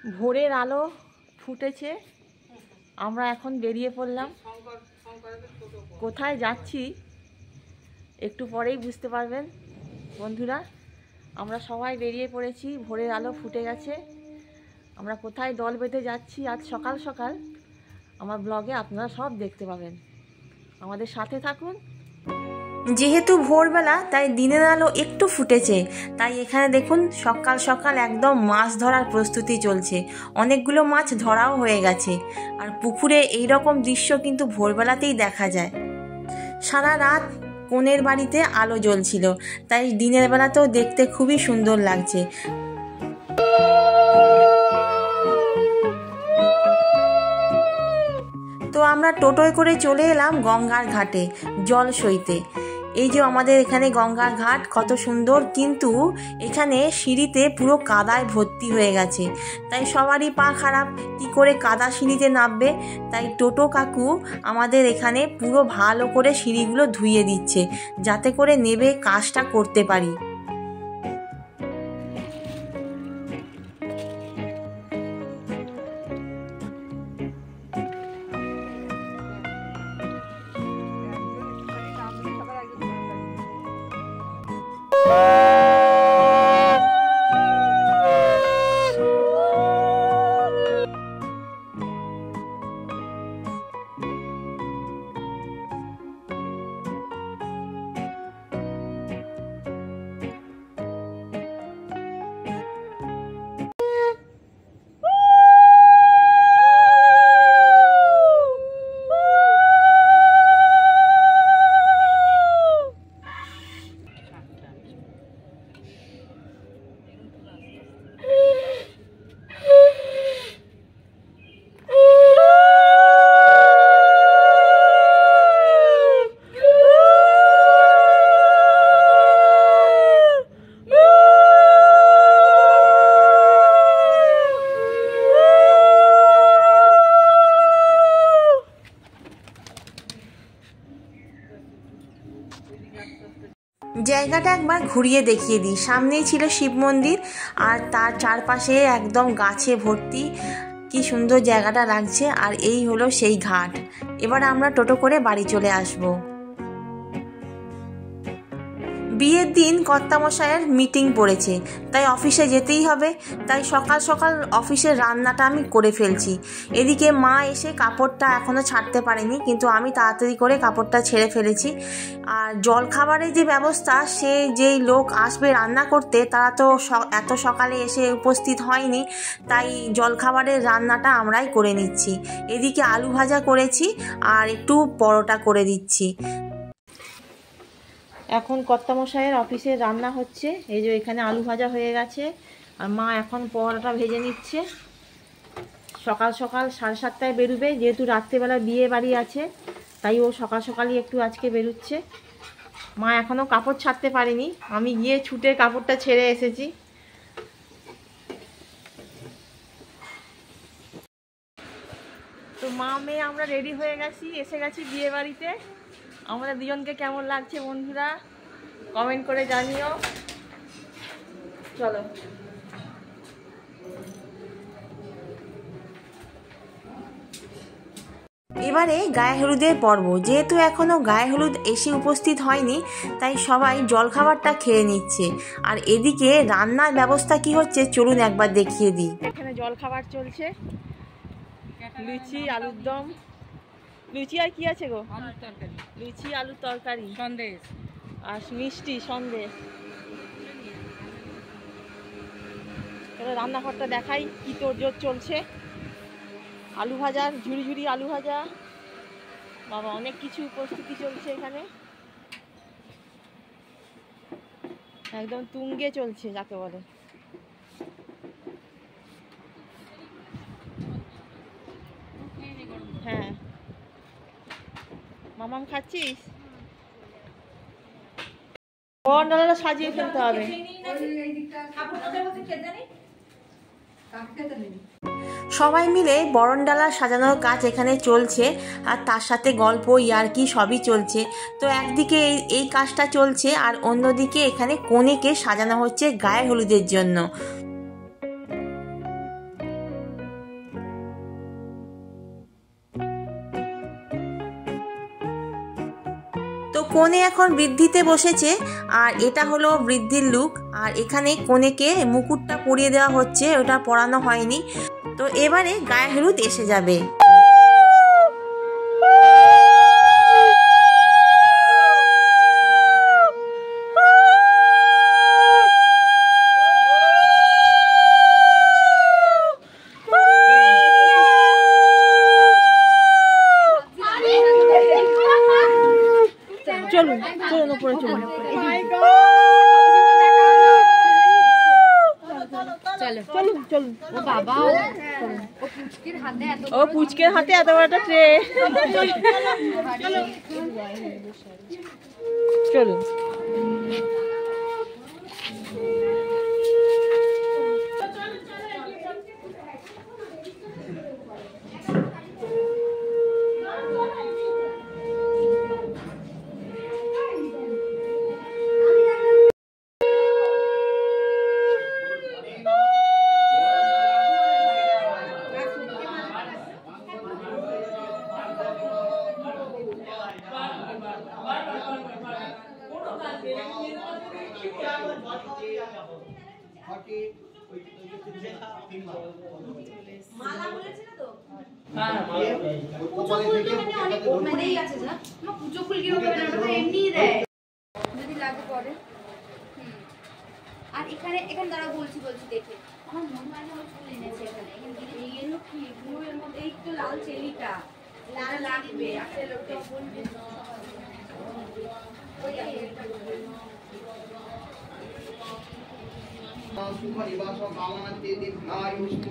ভোরের আলো ফুটেছে, আমরা এখন বেরিয়ে পড়লাম। কোথায় যাচ্ছি একটু পরেই বুঝতে পারবেন বন্ধুরা। আমরা সবাই বেরিয়ে পড়েছি, ভোরের আলো ফুটে গেছে। আমরা কোথায় দল বেঁধে যাচ্ছি আজ সকাল সকাল আমার ব্লগে আপনারা সব দেখতে পাবেন, আমাদের সাথে থাকুন। যেহেতু ভোরবেলা তাই দিনের আলো একটু ফুটেছে, তাই এখানে দেখুন সকাল সকাল একদম মাছ ধরার প্রস্তুতি চলছে। অনেকগুলো মাছ ধরাও হয়ে গেছে, আর পুকুরে এই রকম দৃশ্য কিন্তু ভোরবেলাতেই দেখা যায়। সারা রাত কোণের বাড়িতে আলো জ্বলছিল, তাই দিনের বেলাতেও দেখতে খুবই সুন্দর লাগছে। তো আমরা টোটোয় করে চলে এলাম গঙ্গার ঘাটে জল সইতে। এই যে আমাদের এখানে গঙ্গার ঘাট কত সুন্দর, কিন্তু এখানে সিঁড়িতে পুরো কাদায় ভর্তি হয়ে গেছে, তাই সবারই পা খারাপ, কি করে কাদা সিঁড়িতে নামবে। তাই টোটো কাকু আমাদের এখানে পুরো ভালো করে সিঁড়িগুলো ধুইয়ে দিচ্ছে, যাতে করে নেবে কাজটা করতে পারি। জায়গাটা একবার ঘুরিয়ে দেখিয়ে দিই। সামনেই ছিল শিব মন্দির, আর তার চারপাশে একদম গাছে ভর্তি, কি সুন্দর জায়গাটা লাগছে। আর এই হলো সেই ঘাট। এবার আমরা টোটো করে বাড়ি চলে আসবো। বিয়ের দিন কর্তামশাইয়ের মিটিং পড়েছে, তাই অফিসে যেতেই হবে। তাই সকাল সকাল অফিসের রান্নাটা আমি করে ফেলছি। এদিকে মা এসে কাপড়টা এখনও ছাড়তে পারেনি, কিন্তু আমি তাড়াতাড়ি করে কাপড়টা ছেড়ে ফেলেছি। আর জল খাবারের যে ব্যবস্থা, সে যেই লোক আসবে রান্না করতে তারা তো এত সকালে এসে উপস্থিত হয়নি, তাই জল খাবারের রান্নাটা আমরাই করে নিচ্ছি। এদিকে আলু ভাজা করেছি আর একটু পরোটা করে দিচ্ছি। এখন কর্তামশাইয়ের অফিসে রান্না হচ্ছে। এই যে এখানে আলু ভাজা হয়ে গেছে, আর মা এখন পরোটা ভেজে নিচ্ছে। সকাল সকাল 7:30টায় বেরোবে, যেহেতু রাত্রেবেলা বিয়ে বাড়ি আছে, তাই ও সকাল সকালই একটু আজকে বেরোচ্ছে। মা এখনও কাপড় ছাড়তে পারেনি, আমি গিয়ে ছুটে কাপড়টা ছেড়ে এসেছি। তো মা মেয়ে আমরা রেডি হয়ে গেছি, এসে গেছি বিয়ে বাড়িতে। আমাদের দুজনকে কেমন লাগছে বন্ধুরা কমেন্ট করে জানিও। চলো এবারে গায়ে হলুদের পর্ব। যেহেতু এখনো গায়ে হলুদ এসে উপস্থিত হয়নি, তাই সবাই জলখাবারটা খেয়ে নিচ্ছে। আর এদিকে রান্নার ব্যবস্থা কি হচ্ছে চলুন একবার দেখিয়ে দিই। এখানে জলখাবার চলছে, লুচি, আলুর দম। লুচি আর কি আছে গো? আলুর তরকারি। লুচি, আলুর তরকারি, সন্দেশ আর মিষ্টি সন্দেশ। রান্নাঘরটা দেখাই কি তোড়জোড় চলছে। আলু ভাজার ঝুড়ি ঝুড়ি আলু ভাজা, বাবা অনেক কিছু প্রস্তুতি চলছে এখানে, একদম তুঙ্গে চলছে যাকে বলে। হ্যাঁ মামাম খাচ্ছিস? বরণডালা সাজিয়ে ফেলতে হবে। সবাই মিলে বরণডালা সাজানোর কাজ এখানে চলছে, আর তার সাথে গল্প ইয়ার্কি সবই চলছে। তো একদিকে এই কাজটা চলছে, আর অন্যদিকে এখানে কনেকে সাজানো হচ্ছে গায়ে হলুদের জন্য। তো কনে এখন বৃদ্ধিতে বসেছে, আর এটা হলো বৃদ্ধির লুক। আর এখানে কনেকে মুকুটটা পরিয়ে দেওয়া হচ্ছে, ওটা পরানো হয়নি। তো এবারে গায়ে হলুদ এসে যাবে। চলুন চলুন উপরে চলুন। চলুন চলুন। ও পুচকের হাতে এত বড় একটা ট্রে। চলুন। আর এখানে এখানে দাঁড়া বলছি দেখে আমার মনে হয় আমার চুল এনেছে এখানে এগুলো কি এর মধ্যে এই তো লাল চেলিটা লাল লাগবে একটা লোকটা বলবে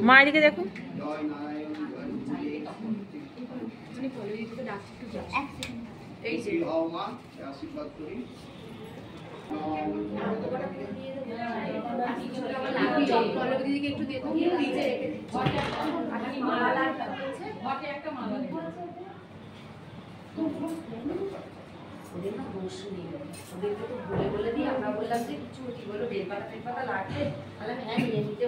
মায়ের দিকে দেখুন। এই যে একটু দিয়ে ওদের না দোষ নেই, ওদেরকে তো বলে দিয়ে আমরা বললাম যে কিছু কি বলো বেলপাতা লাগবে, তাহলে হ্যাঁ নিয়ে নিতে।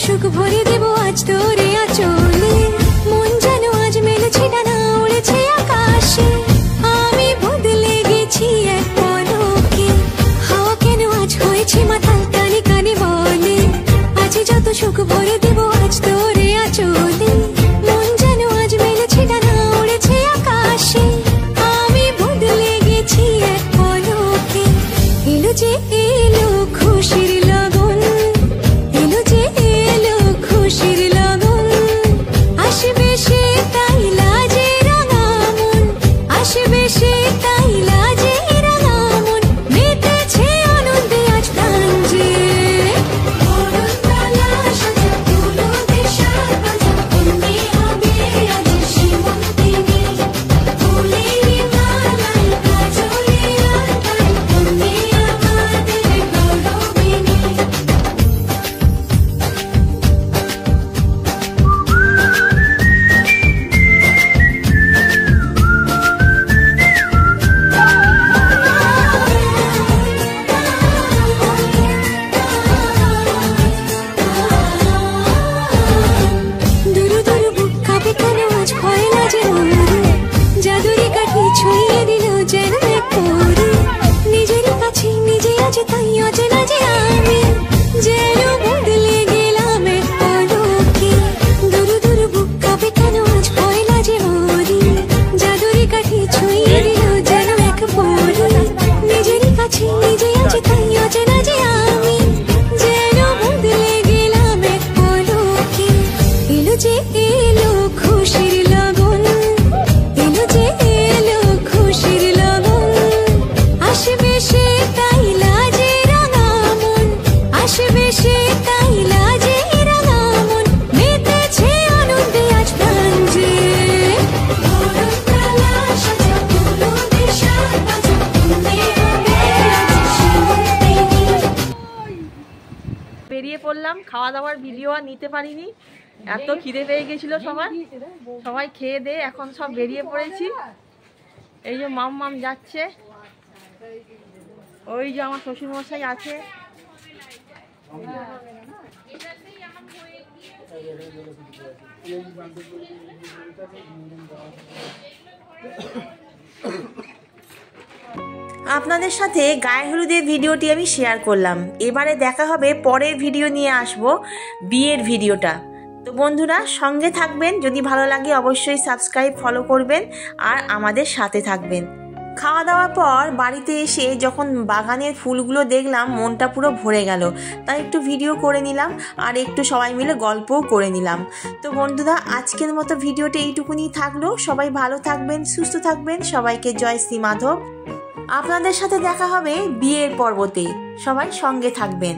সুখ ভরে দেব আজ তোরে আচলে, মন যেন আজ মেলেছে ডানা উড়েছে আকাশে, আমি বদলে গেছি এক পলকে, হাওয়া কেন আজ হয়েছে মাতাল কানে কানে বলে, আজ যত সুখ ভরে দেব আজ তোরে আচলে, মন যেন আজ মেলেছে ডানা উড়েছে আকাশে, আমি বদলে গেছি এক পলকে, এলো যে এলো খুশির লগন, এলো যে এলো খুশির লগন, আসবে সে তাই লাজে রাঙা মন, আসবে সে তাই লাজে রাঙা মন, মেতেছে আনন্দে আজ প্রাণ যে, বরণতলা সাজা ফুলো দেশার বাজা, অন্যে হবে আজ সীমন্তিনী, ফুলের মালায় কাজলে আলতায়, অন্যে আমাদের গৌরবিনী। আছে তাই অচেনা যে আমি যেন বদলে গেলাম এক পলকে দুরু দুরু বুক কাঁপে কেন আজ ভয় লাগে মরি জাদুরি কাঠি ছুঁয়ে দিল যেন এক পরি নিজেরই কাছে নিজে আছে তাই অচেনা যে আমি যেন বদলে গেলাম এক পলকে এলো যে এলো খুশির লগন এলো যে এলো খুশির লগন আসবে সে তাই লাজে রাঙা মন আসবে সে তাই লাজে রাঙা মন মেতেছে আনন্দে আজ প্রাণ যে বরণ তালা সাজা পুরো দিশা বাজা তুমি হবে আজ শিবন্তিনী। বেরিয়ে পড়লাম, খাওয়া দাওয়ার ভিডিও আর নিতে পারিনি, এত খিদে পেয়ে গেছিল সবাই খেয়ে দিয়ে এখন সব বেরিয়ে পড়েছি। এই যে মাম যাচ্ছে, ওই যে আমার শ্বশুরমশাই আছে। আপনাদের সাথে গায়ে হলুদের ভিডিওটি আমি শেয়ার করলাম। এবারে দেখা হবে পরের ভিডিও নিয়ে আসব, বিয়ের ভিডিওটা। তো বন্ধুরা সঙ্গে থাকবেন, যদি ভালো লাগে অবশ্যই সাবস্ক্রাইব ফলো করবেন আর আমাদের সাথে থাকবেন। খাওয়া দাওয়ার পর বাড়িতে এসে যখন বাগানের ফুলগুলো দেখলাম মনটা পুরো ভরে গেল, তাই একটু ভিডিও করে নিলাম আর একটু সবাই মিলে গল্পও করে নিলাম। তো বন্ধুরা আজকের মতো ভিডিওটা এইটুকুনি থাকলো। সবাই ভালো থাকবেন, সুস্থ থাকবেন, সবাইকে জয় শ্রী মাধব। আপনাদের সাথে দেখা হবে বিয়ের পর্বতে, সবাই সঙ্গে থাকবেন।